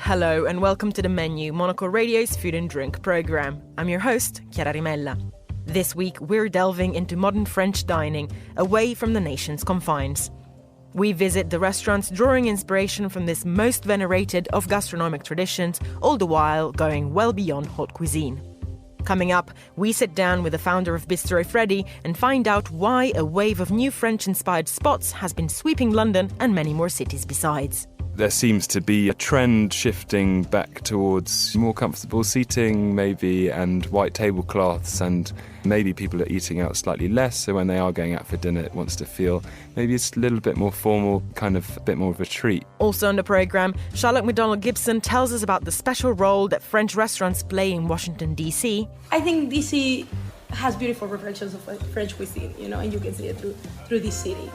Hello and welcome to The Menu, Monocle Radio's food and drink programme. I'm your host, Chiara Rimella. This week we're delving into modern French dining, away from the nation's confines. We visit the restaurants drawing inspiration from this most venerated of gastronomic traditions, all the while going well beyond haute cuisine. Coming up, we sit down with the founder of Bistro Freddie and find out why a wave of new French-inspired spots has been sweeping London and many more cities besides. There seems to be a trend shifting back towards more comfortable seating, maybe, and white tablecloths, and maybe people are eating out slightly less, so when they are going out for dinner, it wants to feel maybe it's a little bit more formal, kind of a bit more of a treat. Also on the programme, Charlotte McDonald-Gibson tells us about the special role that French restaurants play in Washington, D.C. I think D.C. has beautiful reflections of French cuisine, and you can see it through this city.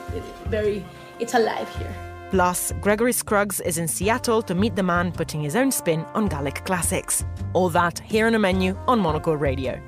It's alive here. Plus, Gregory Scruggs is in Seattle to meet the man putting his own spin on Gallic classics. All that here on The Menu on Monocle Radio.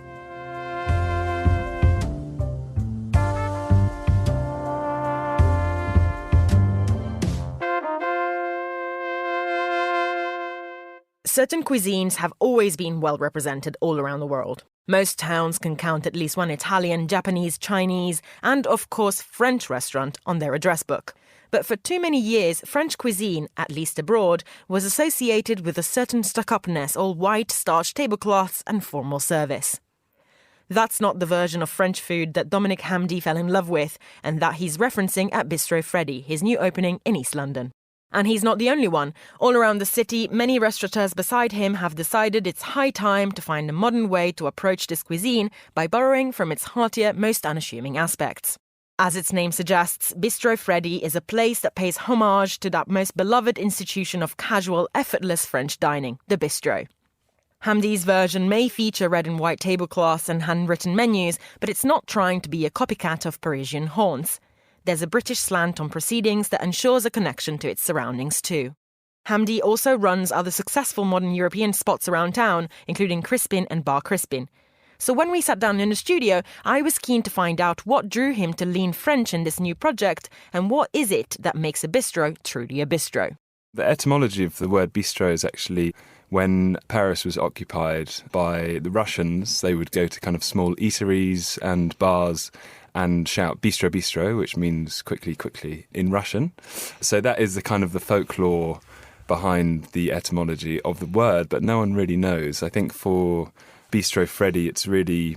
Certain cuisines have always been well represented all around the world. Most towns can count at least one Italian, Japanese, Chinese, and of course French restaurant on their address book. But for too many years, French cuisine, at least abroad, was associated with a certain stuck-upness, all white, starched tablecloths and formal service. That's not the version of French food that Dominic Hamdi fell in love with, and that he's referencing at Bistro Freddie, his new opening in East London. And he's not the only one. All around the city, many restaurateurs beside him have decided it's high time to find a modern way to approach this cuisine by borrowing from its heartier, most unassuming aspects. As its name suggests, Bistro Freddie is a place that pays homage to that most beloved institution of casual, effortless French dining, the bistro. Hamdi's version may feature red and white tablecloths and handwritten menus, but it's not trying to be a copycat of Parisian haunts. There's a British slant on proceedings that ensures a connection to its surroundings too. Hamdi also runs other successful modern European spots around town, including Crispin and Bar Crispin. So when we sat down in the studio, I was keen to find out what drew him to lean French in this new project and what is it that makes a bistro truly a bistro. The etymology of the word bistro is actually when Paris was occupied by the Russians, they would go to kind of small eateries and bars and shout bistro, bistro, which means quickly, quickly in Russian. So that is the kind of the folklore behind the etymology of the word, but no one really knows. I think for Bistro Freddie, it's really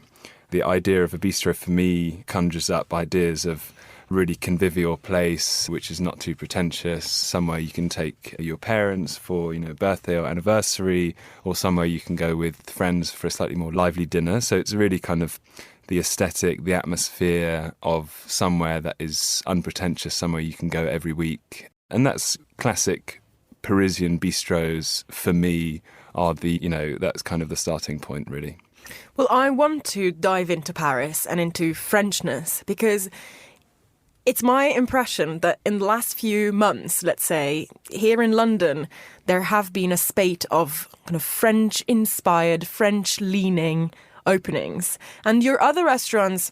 the idea of a bistro for me conjures up ideas of really convivial place, which is not too pretentious, somewhere you can take your parents for, birthday or anniversary, or somewhere you can go with friends for a slightly more lively dinner. So it's really kind of the aesthetic, the atmosphere of somewhere that is unpretentious, somewhere you can go every week. And that's classic Parisian bistros for me are that's kind of the starting point, really. Well, I want to dive into Paris and into Frenchness because it's my impression that in the last few months, let's say, here in London, there have been a spate of kind of French-inspired, French-leaning openings. And your other restaurants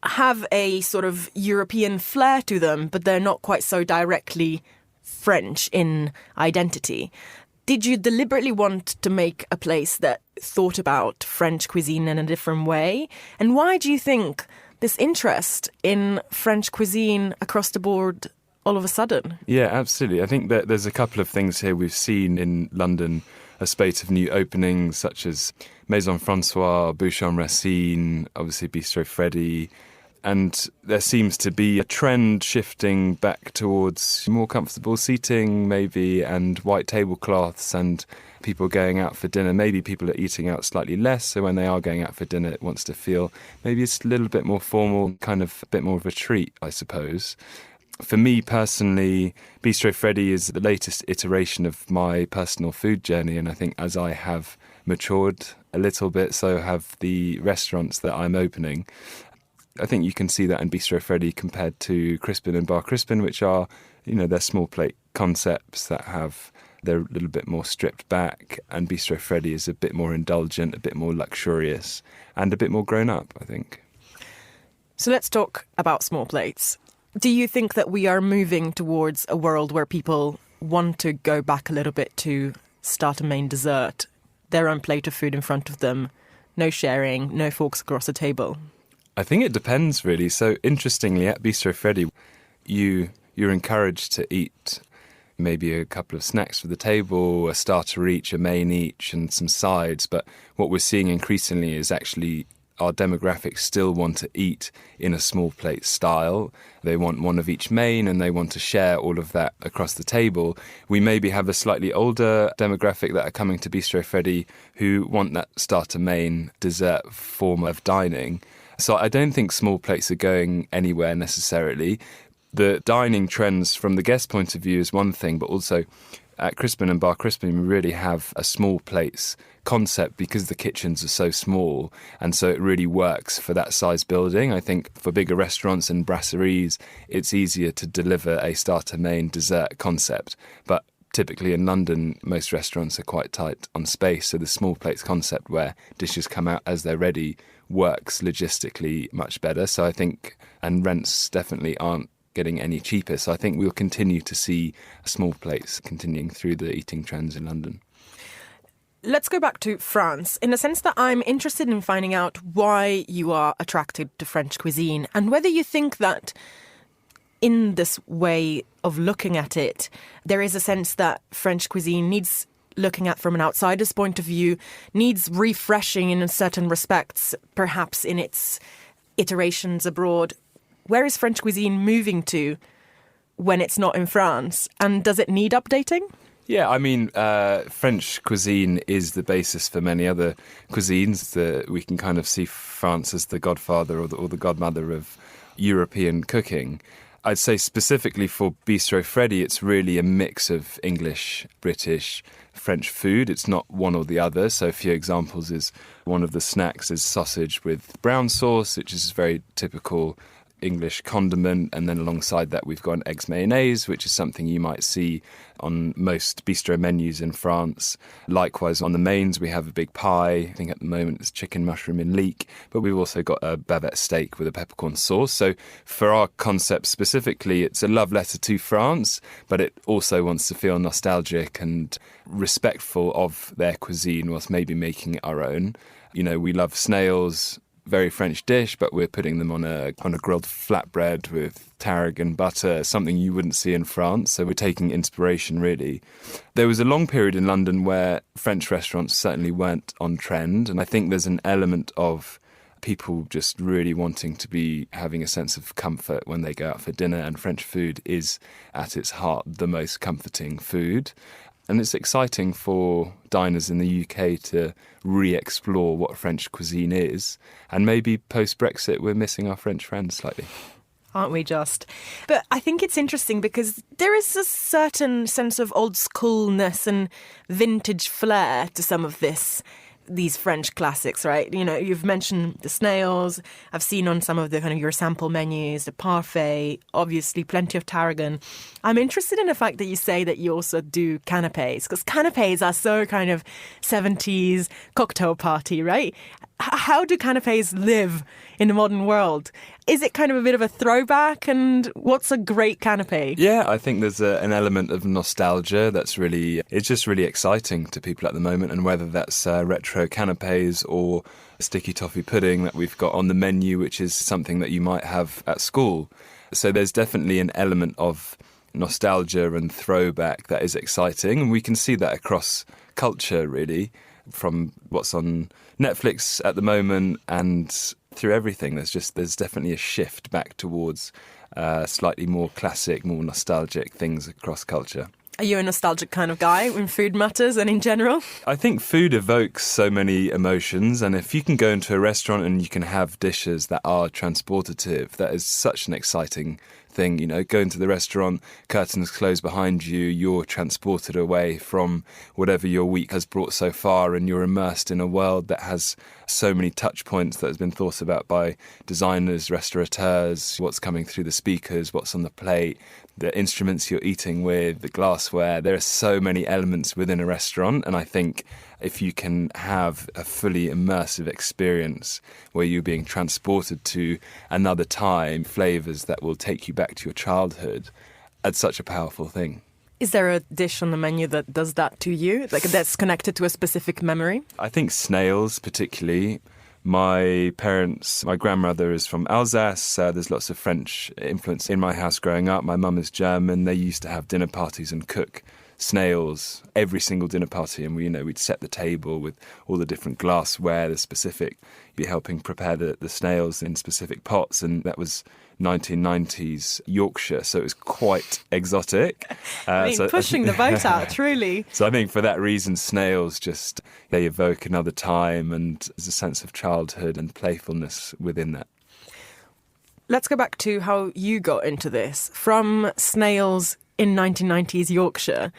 have a sort of European flair to them, but they're not quite so directly French in identity. Did you deliberately want to make a place that thought about French cuisine in a different way? And why do you think this interest in French cuisine across the board all of a sudden? Yeah, absolutely. I think that there's a couple of things here we've seen in London, a spate of new openings such as Maison Francois, Bouchon Racine, obviously Bistro Freddie. And there seems to be a trend shifting back towards more comfortable seating, maybe, and white tablecloths and people going out for dinner. Maybe people are eating out slightly less, so when they are going out for dinner, it wants to feel maybe it's a little bit more formal, kind of a bit more of a treat, I suppose. For me personally, Bistro Freddie is the latest iteration of my personal food journey, and I think as I have matured a little bit, so have the restaurants that I'm opening. I think you can see that in Bistro Freddie compared to Crispin and Bar Crispin, which are, they're small plate concepts that they're a little bit more stripped back, and Bistro Freddie is a bit more indulgent, a bit more luxurious, and a bit more grown up, I think. So let's talk about small plates. Do you think that we are moving towards a world where people want to go back a little bit to starter, main, dessert, their own plate of food in front of them, no sharing, no forks across a table? I think it depends, really. So interestingly, at Bistro Freddie, you're encouraged to eat maybe a couple of snacks for the table, a starter each, a main each, and some sides. But what we're seeing increasingly is actually our demographics still want to eat in a small plate style. They want one of each main and they want to share all of that across the table. We maybe have a slightly older demographic that are coming to Bistro Freddie who want that starter, main, dessert form of dining. So I don't think small plates are going anywhere necessarily. The dining trends from the guest point of view is one thing, but also at Crispin and Bar Crispin, we really have a small plates concept because the kitchens are so small, and so it really works for that size building. I think for bigger restaurants and brasseries, it's easier to deliver a starter, main, dessert concept. But typically in London, most restaurants are quite tight on space, so the small plates concept where dishes come out as they're ready works logistically much better. So I think, and rents definitely aren't getting any cheaper. So I think we'll continue to see small plates continuing through the eating trends in London. Let's go back to France, in the sense that I'm interested in finding out why you are attracted to French cuisine and whether you think that in this way of looking at it, there is a sense that French cuisine needs looking at from an outsider's point of view, needs refreshing in certain respects, perhaps in its iterations abroad. Where is French cuisine moving to when it's not in France? And does it need updating? Yeah, I mean, French cuisine is the basis for many other cuisines. We can kind of see France as the godfather or the godmother of European cooking. I'd say specifically for Bistro Freddie, it's really a mix of English, British, French food. It's not one or the other. So a few examples is one of the snacks is sausage with brown sauce, which is very typical English condiment, and then alongside that we've got an eggs mayonnaise, which is something you might see on most bistro menus in France. Likewise, on the mains we have a big pie. I think at the moment it's chicken, mushroom and leek, but we've also got a bavette steak with a peppercorn sauce. So for our concept specifically, it's a love letter to France, but it also wants to feel nostalgic and respectful of their cuisine whilst maybe making it our own. You know, we love snails, very French dish, but we're putting them on a grilled flatbread with tarragon butter, something you wouldn't see in France. So we're taking inspiration, really. There was a long period in London where French restaurants certainly weren't on trend, and I think there's an element of people just really wanting to be having a sense of comfort when they go out for dinner, and French food is, at its heart, the most comforting food. And it's exciting for diners in the UK to re-explore what French cuisine is. And maybe post-Brexit, we're missing our French friends slightly. Aren't we just? But I think it's interesting because there is a certain sense of old schoolness and vintage flair to some of these French classics, right? You know, you've mentioned the snails. I've seen on some of the kind of your sample menus, the parfait, obviously plenty of tarragon. I'm interested in the fact that you say that you also do canapés, because canapés are so kind of 70s cocktail party, right? How do canapés live in the modern world? Is it kind of a bit of a throwback? And what's a great canapé? Yeah, I think there's an element of nostalgia that's it's just really exciting to people at the moment. And whether that's retro canapés or sticky toffee pudding that we've got on the menu, which is something that you might have at school. So there's definitely an element of nostalgia and throwback that is exciting. And we can see that across culture, really, from what's on Netflix at the moment and through everything. There's definitely a shift back towards slightly more classic, more nostalgic things across culture. Are you a nostalgic kind of guy when food matters and in general? I think food evokes so many emotions, and if you can go into a restaurant and you can have dishes that are transportative, that is such an exciting thing. You know, go into the restaurant, curtains close behind you, you're transported away from whatever your week has brought so far, and you're immersed in a world that has so many touch points that has been thought about by designers, restaurateurs, what's coming through the speakers, what's on the plate, the instruments you're eating with, the glassware. There are so many elements within a restaurant, and I think if you can have a fully immersive experience where you're being transported to another time, flavours that will take you back to your childhood, it's such a powerful thing. Is there a dish on the menu that does that to you, like that's connected to a specific memory? I think snails particularly. My grandmother is from Alsace. There's lots of French influence in my house growing up. My mum is German. They used to have dinner parties and cook snails every single dinner party, and we'd set the table with all the different glassware, the specific, be helping prepare the snails in specific pots, and that was 1990s Yorkshire, so it was quite exotic. Pushing the boat out, truly. So I think for that reason, snails they evoke another time, and there's a sense of childhood and playfulness within that. Let's go back to how you got into this. From snails in 1990s Yorkshire,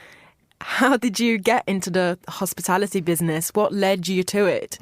how did you get into the hospitality business? What led you to it?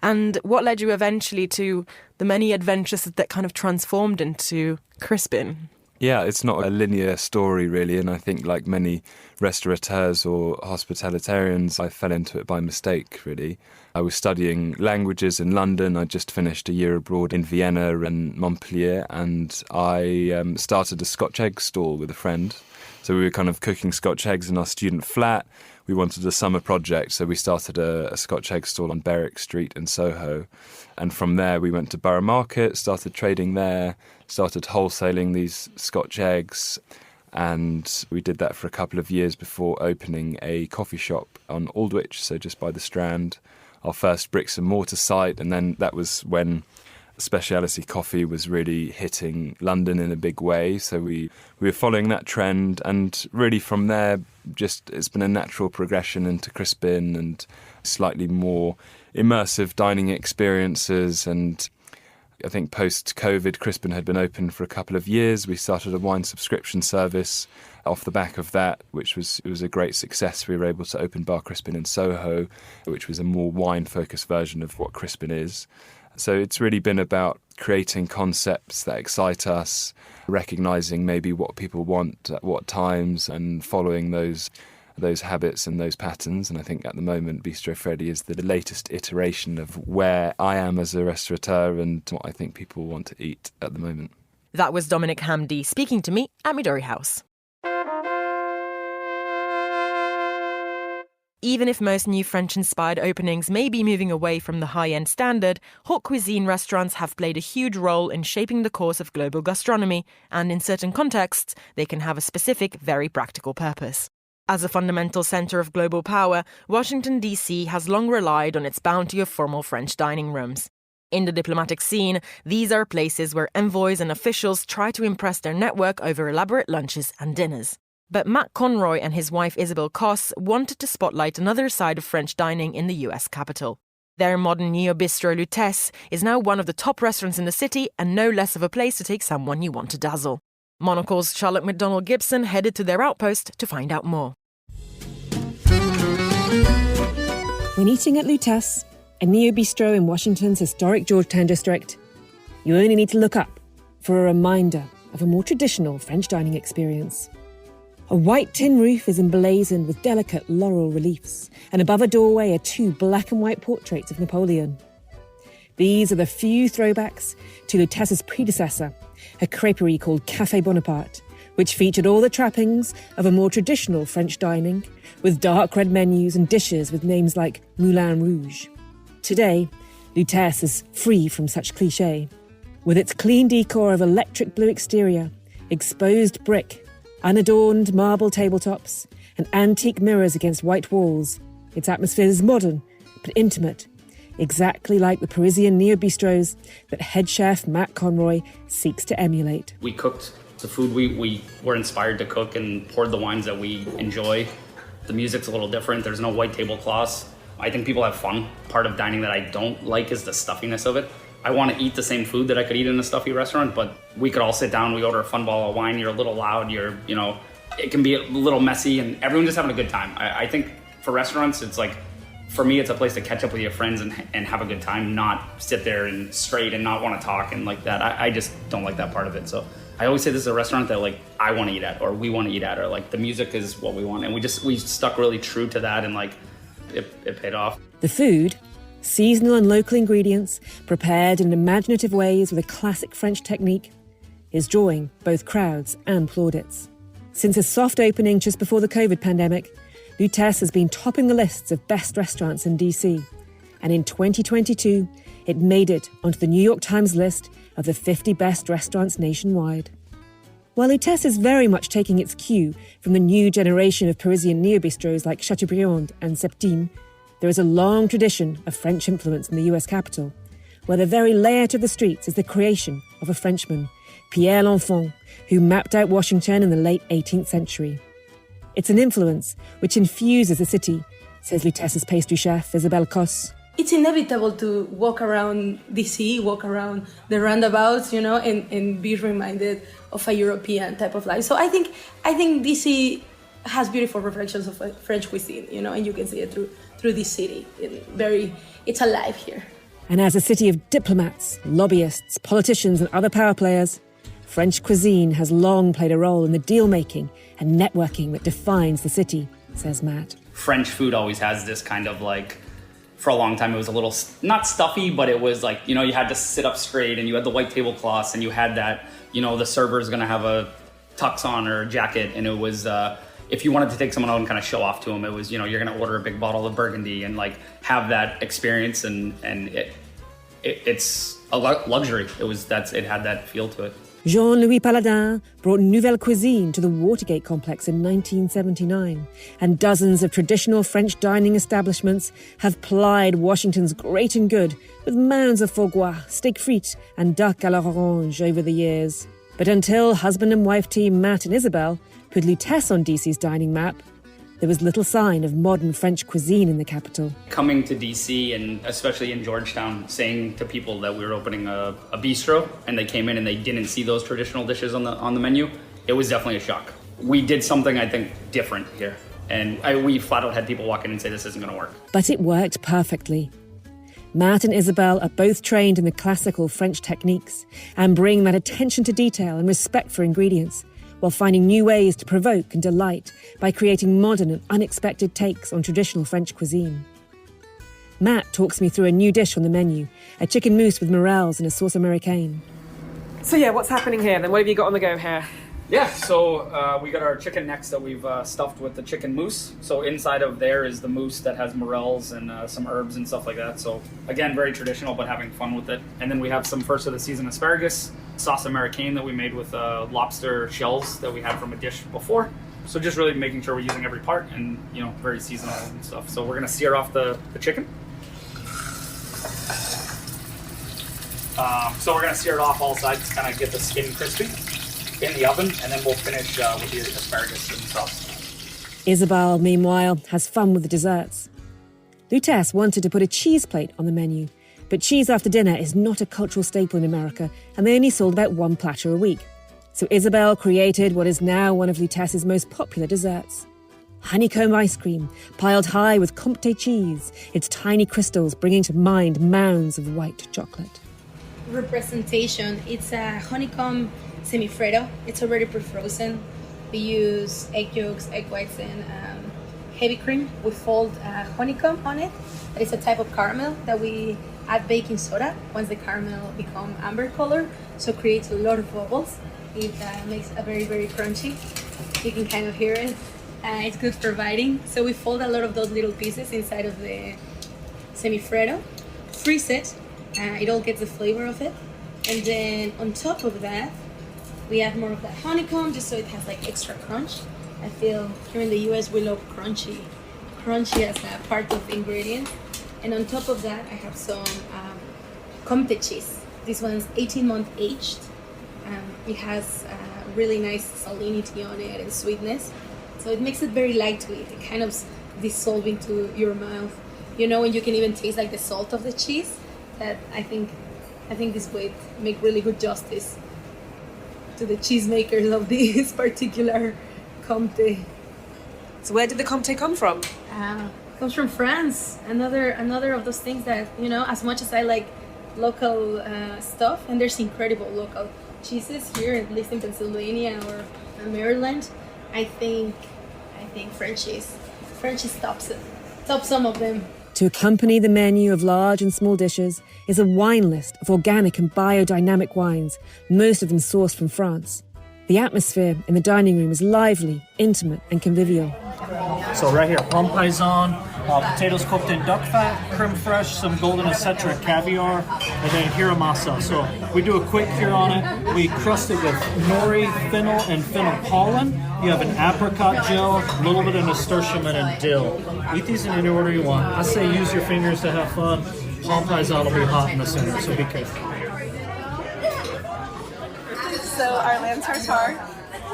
And what led you eventually to the many adventures that kind of transformed into Crispin? Yeah, it's not a linear story, really. And I think like many restaurateurs or hospitalitarians, I fell into it by mistake, really. I was studying languages in London. I just finished a year abroad in Vienna and Montpellier. And I started a Scotch egg stall with a friend. So we were kind of cooking Scotch eggs in our student flat. We wanted a summer project, so we started a Scotch egg stall on Berwick Street in Soho. And from there, we went to Borough Market, started trading there, started wholesaling these Scotch eggs. And we did that for a couple of years before opening a coffee shop on Aldwych, so just by the Strand, our first bricks and mortar site. And then that was when specialty coffee was really hitting London in a big way. So we were following that trend, and really from there, it's been a natural progression into Crispin and slightly more immersive dining experiences. And I think post-COVID, Crispin had been open for a couple of years. We started a wine subscription service off the back of that, it was a great success. We were able to open Bar Crispin in Soho, which was a more wine-focused version of what Crispin is. So it's really been about creating concepts that excite us, recognising maybe what people want at what times, and following those habits and those patterns. And I think at the moment, Bistro Freddie is the latest iteration of where I am as a restaurateur and what I think people want to eat at the moment. That was Dominic Hamdi speaking to me at Midori House. Even if most new French-inspired openings may be moving away from the high-end standard, haute cuisine restaurants have played a huge role in shaping the course of global gastronomy, and in certain contexts, they can have a specific, very practical purpose. As a fundamental centre of global power, Washington, D.C. has long relied on its bounty of formal French dining rooms. In the diplomatic scene, these are places where envoys and officials try to impress their network over elaborate lunches and dinners. But Matt Conroy and his wife Isabel Koss wanted to spotlight another side of French dining in the US capital. Their modern neo-bistro Lutèce is now one of the top restaurants in the city, and no less of a place to take someone you want to dazzle. Monocle's Charlotte McDonald-Gibson headed to their outpost to find out more. When eating at Lutèce, a neo-bistro in Washington's historic Georgetown district, you only need to look up for a reminder of a more traditional French dining experience. A white tin roof is emblazoned with delicate laurel reliefs, and above a doorway are two black and white portraits of Napoleon. These are the few throwbacks to Lutèce's predecessor, a crêperie called Café Bonaparte, which featured all the trappings of a more traditional French dining, with dark red menus and dishes with names like Moulin Rouge. Today, Lutèce is free from such cliché. With its clean decor of electric blue exterior, exposed brick, unadorned marble tabletops, and antique mirrors against white walls, its atmosphere is modern but intimate, exactly like the Parisian neo-bistros that head chef Matt Conroy seeks to emulate. We cooked the food we were inspired to cook and poured the wines that we enjoy. The music's a little different. There's no white tablecloths. I think people have fun. Part of dining that I don't like is the stuffiness of it. I want to eat the same food that I could eat in a stuffy restaurant, but we could all sit down, we order a fun bottle of wine, you're a little loud, it can be a little messy, and everyone just having a good time. I think for restaurants, it's like, for me, it's a place to catch up with your friends and have a good time, not sit there and straight and not want to talk and like that. I just don't like that part of it. So I always say this is a restaurant that like I want to eat at, or we want to eat at, or like the music is what we want. And we stuck really true to that, and like it paid off. The food, seasonal and local ingredients, prepared in imaginative ways with a classic French technique, is drawing both crowds and plaudits. Since a soft opening just before the COVID pandemic, Lutèce has been topping the lists of best restaurants in DC. And in 2022, it made it onto the New York Times list of the 50 best restaurants nationwide. While Lutèce is very much taking its cue from the new generation of Parisian neo-bistros like Chateaubriand and Septime, there is a long tradition of French influence in the US capital, where the very layout of the streets is the creation of a Frenchman, Pierre l'Enfant, who mapped out Washington in the late 18th century. It's an influence which infuses the city, says Lutèce's pastry chef Isabelle Cosse. It's inevitable to walk around DC, walk around the roundabouts, and be reminded of a European type of life. So I think DC has beautiful reflections of French cuisine, and you can see it through this city. It's alive here. And as a city of diplomats, lobbyists, politicians and other power players, French cuisine has long played a role in the deal-making and networking that defines the city, says Matt. French food always has this kind of for a long time it was a little, not stuffy, but it was you had to sit up straight and you had the white tablecloths and you had that, the server's going to have a tux on or a jacket, and it was, if you wanted to take someone out and kind of show off to them, it was, you're going to order a big bottle of Burgundy and have that experience, and it's a luxury. It had that feel to it. Jean-Louis Palladin brought Nouvelle Cuisine to the Watergate complex in 1979, and dozens of traditional French dining establishments have plied Washington's great and good with mounds of foie gras, steak frites and duck à l'orange over the years. But until husband and wife team Matt and Isabelle put Lutèce on DC's dining map, there was little sign of modern French cuisine in the capital. Coming to DC, and especially in Georgetown, saying to people that we were opening a bistro, and they came in and they didn't see those traditional dishes on the menu, it was definitely a shock. We did something, I think, different here. And we flat out had people walk in and say, this isn't going to work. But it worked perfectly. Matt and Isabelle are both trained in the classical French techniques and bring that attention to detail and respect for ingredients, while finding new ways to provoke and delight by creating modern and unexpected takes on traditional French cuisine. Matt talks me through a new dish on the menu, a chicken mousse with morels and a sauce américaine. So what's happening here then? What have you got on the go here? Yeah, so we got our chicken necks that we've stuffed with the chicken mousse. So inside of there is the mousse that has morels and some herbs and stuff like that. So again, very traditional, but having fun with it. And then we have some first of the season asparagus, sauce américaine that we made with lobster shells that we had from a dish before. So just really making sure we're using every part and, very seasonal and stuff. So we're going to sear off the chicken. So we're going to sear it off all sides to kind of get the skin crispy in the oven, and then we'll finish with the asparagus and sauce. Isabelle, meanwhile, has fun with the desserts. Lutèce wanted to put a cheese plate on the menu, but cheese after dinner is not a cultural staple in America, and they only sold about one platter a week. So Isabelle created what is now one of Lutèce's most popular desserts. Honeycomb ice cream, piled high with Comté cheese, its tiny crystals bringing to mind mounds of white chocolate. Representation, it's a honeycomb semifreddo. It's already pre-frozen. We use egg yolks, egg whites, and heavy cream. We fold honeycomb on it. That is a type of caramel that we add baking soda once the caramel become amber color, so it creates a lot of bubbles. It makes a very, very crunchy. You can kind of hear it. It's good for biting. So we fold a lot of those little pieces inside of the semifreddo, freeze it. It all gets the flavor of it. And then on top of that, we add more of that honeycomb just so it has extra crunch. I feel here in the US we love crunchy as a part of the ingredient. And on top of that, I have some Comté cheese. This one's 18-month aged. It has really nice salinity on it and sweetness. So it makes it very lightweight. It kind of dissolves into your mouth. And you can even taste the salt of the cheese. That I think this would make really good justice to the cheesemakers of this particular Comté. So where did the Comté come from? Comes from France. Another of those things that, as much as I like local stuff, and there's incredible local cheeses here, at least in Pennsylvania or Maryland, I think French cheese tops some of them. To accompany the menu of large and small dishes is a wine list of organic and biodynamic wines, most of them sourced from France. The atmosphere in the dining room is lively, intimate and convivial. So right here, plum paisan, potatoes cooked in duck fat, creme fraiche, some golden acetra caviar, and then hiramasa. So we do a quick cure on it. We crust it with nori, fennel, and fennel pollen. You have an apricot gel, a little bit of nasturtium, and a dill. Eat these in any order you want. I say use your fingers to have fun. Plum paisan will be hot in the center, so be careful. So our lamb tartare.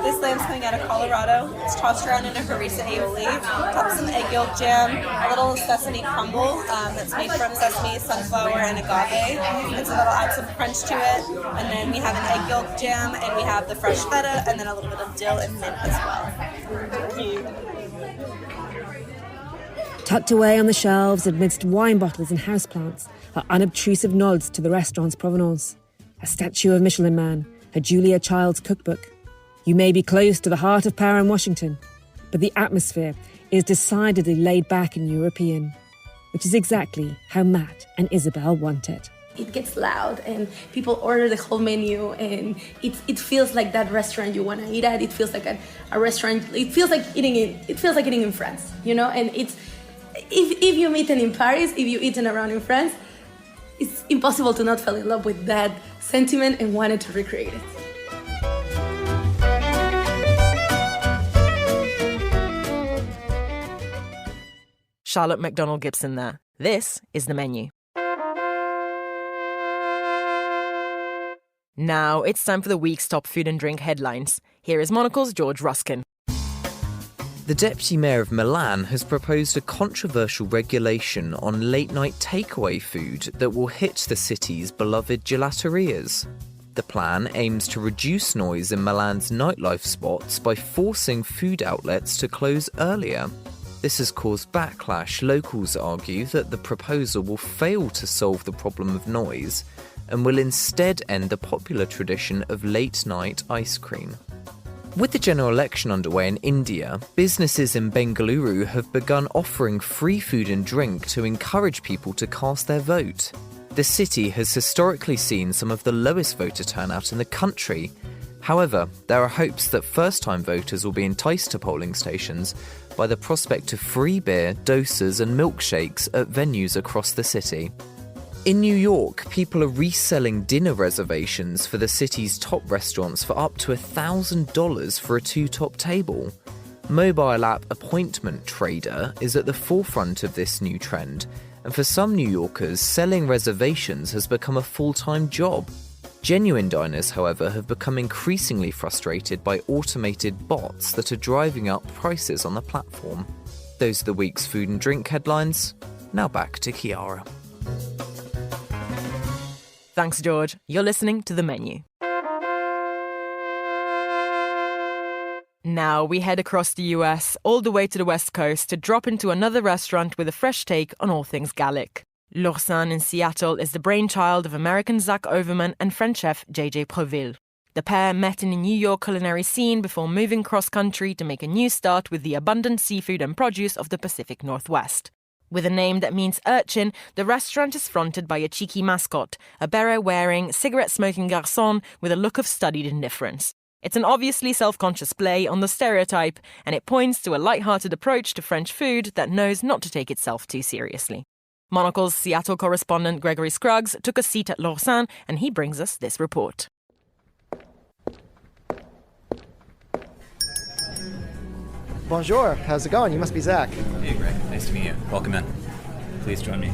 This lamb's coming out of Colorado. It's tossed around in a harissa aioli. Topped some egg yolk jam, a little sesame crumble that's made from sesame, sunflower, and agave. And so that'll add some crunch to it. And then we have an egg yolk jam, and we have the fresh feta, and then a little bit of dill and mint as well. Tucked away on the shelves amidst wine bottles and houseplants are unobtrusive nods to the restaurant's provenance. A statue of Michelin Man, a Julia Child's cookbook. You may be close to the heart of power in Washington, but the atmosphere is decidedly laid back and European, which is exactly how Matt and Isabel want it. It gets loud and people order the whole menu and it feels like that restaurant you want to eat at. It feels like a restaurant. It feels like eating in France, you know. And it's if you meet in Paris, if you eaten around in France, it's impossible to not fall in love with that sentiment and wanted to recreate it. Charlotte McDonald-Gibson there. This is the menu. Now it's time for the week's top food and drink headlines. Here is Monocle's George Ruskin. The Deputy Mayor of Milan has proposed a controversial regulation on late-night takeaway food that will hit the city's beloved gelaterias. The plan aims to reduce noise in Milan's nightlife spots by forcing food outlets to close earlier. This has caused backlash. Locals argue that the proposal will fail to solve the problem of noise and will instead end the popular tradition of late-night ice cream. With the general election underway in India, businesses in Bengaluru have begun offering free food and drink to encourage people to cast their vote. The city has historically seen some of the lowest voter turnout in the country. However, there are hopes that first-time voters will be enticed to polling stations by the prospect of free beer, dosas and milkshakes at venues across the city. In New York, people are reselling dinner reservations for the city's top restaurants for up to $1,000 for a two-top table. Mobile app Appointment Trader is at the forefront of this new trend, and for some New Yorkers, selling reservations has become a full-time job. Genuine diners, however, have become increasingly frustrated by automated bots that are driving up prices on the platform. Those are the week's food and drink headlines. Now back to Chiara. Thanks, George. You're listening to The Menu. Now we head across the US, all the way to the West Coast, to drop into another restaurant with a fresh take on all things Gallic. L'Oursin in Seattle is the brainchild of American Zach Overman and French chef J.J. Preville. The pair met in the New York culinary scene before moving cross-country to make a new start with the abundant seafood and produce of the Pacific Northwest. With a name that means urchin, the restaurant is fronted by a cheeky mascot, a beret-wearing, cigarette-smoking garçon with a look of studied indifference. It's an obviously self-conscious play on the stereotype, and it points to a light-hearted approach to French food that knows not to take itself too seriously. Monocle's Seattle correspondent Gregory Scruggs took a seat at L'Oursin, and he brings us this report. Bonjour, how's it going? You must be Zach. Hey Greg, nice to meet you. Welcome in. Please join me.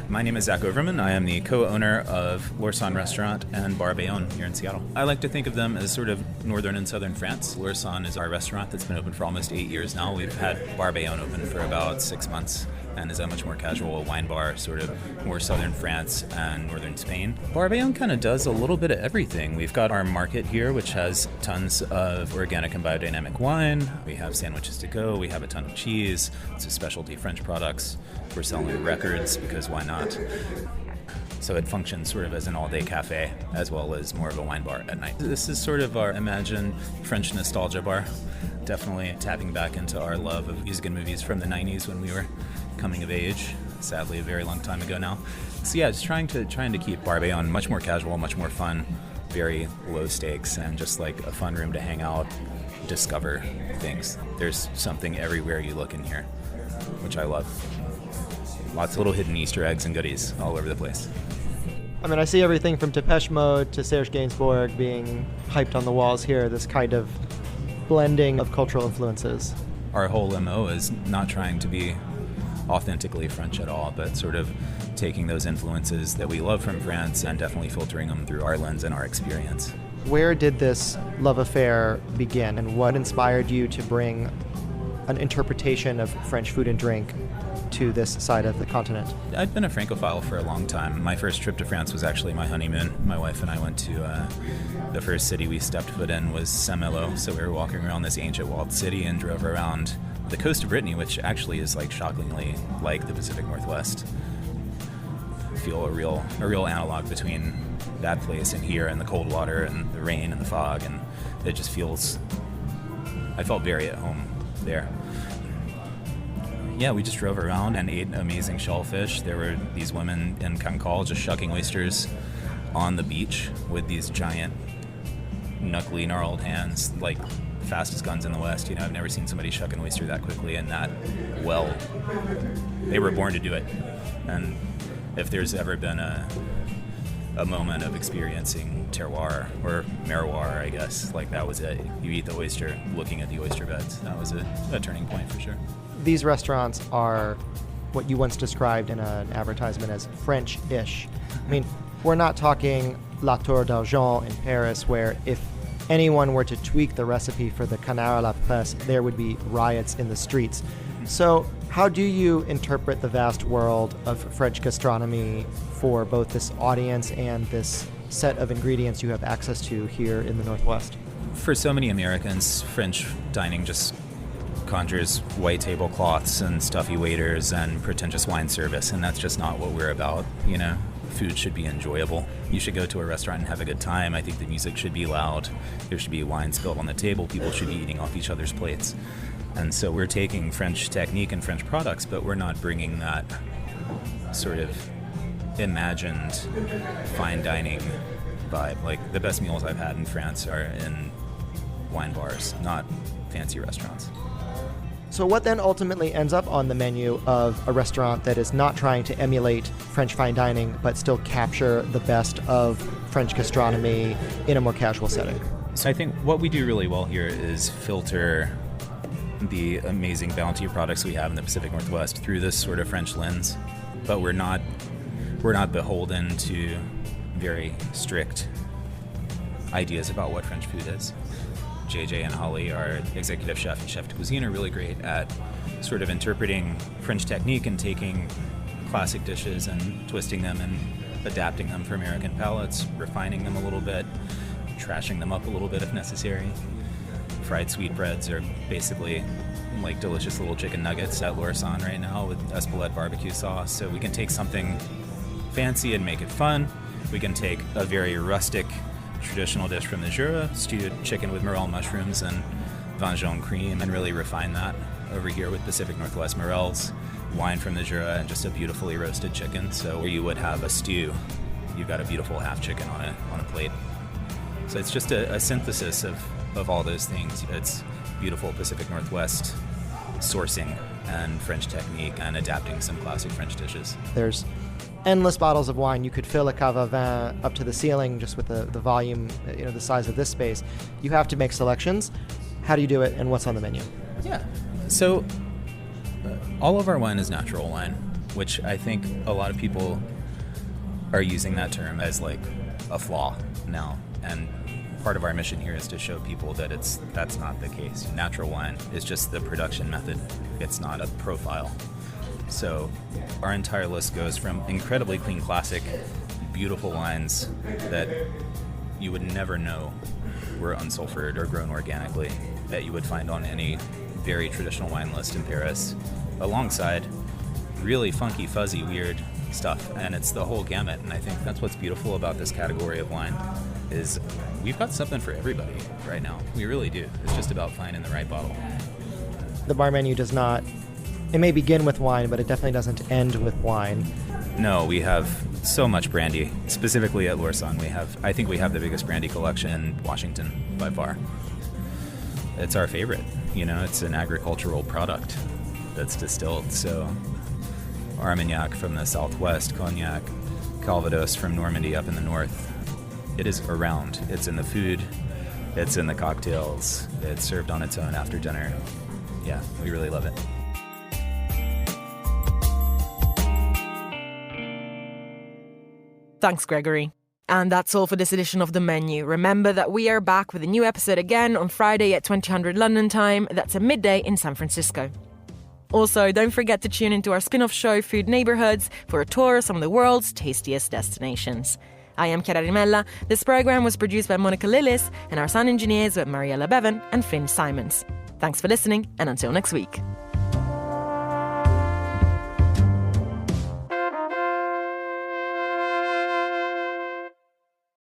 My name is Zach Overman. I am the co-owner of L'Oursin Restaurant and Bar Bayonne here in Seattle. I like to think of them as sort of northern and southern France. L'Oursin is our restaurant that's been open for almost 8 years now. We've had Bar Bayonne open for about 6 months and is a much more casual wine bar, sort of more southern France and northern Spain. Bar Bayonne kind of does a little bit of everything. We've got our market here, which has tons of organic and biodynamic wine. We have sandwiches to go. We have a ton of cheese. It's a specialty French products. We're selling records because why not? So it functions sort of as an all-day cafe as well as more of a wine bar at night. This is sort of our imagined French nostalgia bar. Definitely tapping back into our love of music and movies from the 90s when we were coming of age. Sadly, a very long time ago now. So yeah, just trying to keep Bar Bayonne much more casual, much more fun, very low stakes and just like a fun room to hang out, discover things. There's something everywhere you look in here, which I love. Lots of little hidden Easter eggs and goodies all over the place. I mean, I see everything from Depeche Mode to Serge Gainsbourg being hyped on the walls here, this kind of blending of cultural influences. Our whole MO is not trying to be authentically French at all, but sort of taking those influences that we love from France and definitely filtering them through our lens and our experience. Where did this love affair begin, and what inspired you to bring an interpretation of French food and drink to this side of the continent? I've been a Francophile for a long time. My first trip to France was actually my honeymoon. My wife and I went to the first city we stepped foot in was Saint-Malo, so we were walking around this ancient walled city and drove around the coast of Brittany, which actually is like shockingly like the Pacific Northwest. I feel a real analog between that place and here, and the cold water and the rain and the fog, and it just feels, I felt very at home there. Yeah, we just drove around and ate amazing shellfish. There were these women in Cancale just shucking oysters on the beach with these giant, knuckly, gnarled hands, like fast as guns in the West. You know, I've never seen somebody shuck an oyster that quickly and that well. They were born to do it. And if there's ever been a moment of experiencing terroir, or miroir, I guess, like that was it. You eat the oyster, looking at the oyster beds. That was a turning point for sure. These restaurants are what you once described in an advertisement as French-ish. I mean, we're not talking La Tour d'Argent in Paris, where if anyone were to tweak the recipe for the canard à la presse, there would be riots in the streets. So how do you interpret the vast world of French gastronomy for both this audience and this set of ingredients you have access to here in the Northwest? For so many Americans, French dining just conjures white tablecloths and stuffy waiters and pretentious wine service, and that's just not what we're about, you know? Food should be enjoyable. You should go to a restaurant and have a good time. I think the music should be loud. There should be wine spilled on the table. People should be eating off each other's plates. And so we're taking French technique and French products, but we're not bringing that sort of imagined fine dining vibe. Like, the best meals I've had in France are in wine bars, not fancy restaurants. So what then ultimately ends up on the menu of a restaurant that is not trying to emulate French fine dining, but still capture the best of French gastronomy in a more casual setting? So I think what we do really well here is filter the amazing bounty of products we have in the Pacific Northwest through this sort of French lens, but we're not beholden to very strict ideas about what French food is. JJ and Holly, our executive chef and chef de cuisine, are really great at sort of interpreting French technique and taking classic dishes and twisting them and adapting them for American palates, refining them a little bit, trashing them up a little bit if necessary. Fried sweetbreads are basically like delicious little chicken nuggets at Lorsan right now with Espelette barbecue sauce. So we can take something fancy and make it fun. We can take a very rustic traditional dish from the Jura, stewed chicken with morel mushrooms and vin jaune cream, and really refine that over here with Pacific Northwest morels, wine from the Jura, and just a beautifully roasted chicken. So where you would have a stew, you've got a beautiful half chicken on a plate. So it's just a synthesis of all those things. It's beautiful Pacific Northwest sourcing and French technique and adapting some classic French dishes. There's endless bottles of wine. You could fill a cave à vin up to the ceiling just with the volume, the size of this space. You have to make selections. How do you do it, and what's on the menu? Yeah. So all of our wine is natural wine, which I think a lot of people are using that term as like a flaw now. And part of our mission here is to show people that that's not the case. Natural wine is just the production method. It's not a profile. So our entire list goes from incredibly clean, classic, beautiful wines that you would never know were unsulfured or grown organically, that you would find on any very traditional wine list in Paris, alongside really funky, fuzzy, weird stuff. And it's the whole gamut. And I think that's what's beautiful about this category of wine, is we've got something for everybody right now. We really do. It's just about finding the right bottle. The bar menu does not... It may begin with wine, but it definitely doesn't end with wine. No, we have so much brandy. Specifically at Lorsan, I think we have the biggest brandy collection in Washington by far. It's our favorite. It's an agricultural product that's distilled. So Armagnac from the southwest, Cognac, Calvados from Normandy up in the north. It is around. It's in the food. It's in the cocktails. It's served on its own after dinner. Yeah, we really love it. Thanks, Gregory. And that's all for this edition of The Menu. Remember that we are back with a new episode again on Friday at 2000 London time. That's at midday in San Francisco. Also, don't forget to tune into our spin-off show, Food Neighborhoods, for a tour of some of the world's tastiest destinations. I am Chiara Rimella. This program was produced by Monica Lillis, and our sound engineers were Mariella Bevan and Finn Simons. Thanks for listening, and until next week.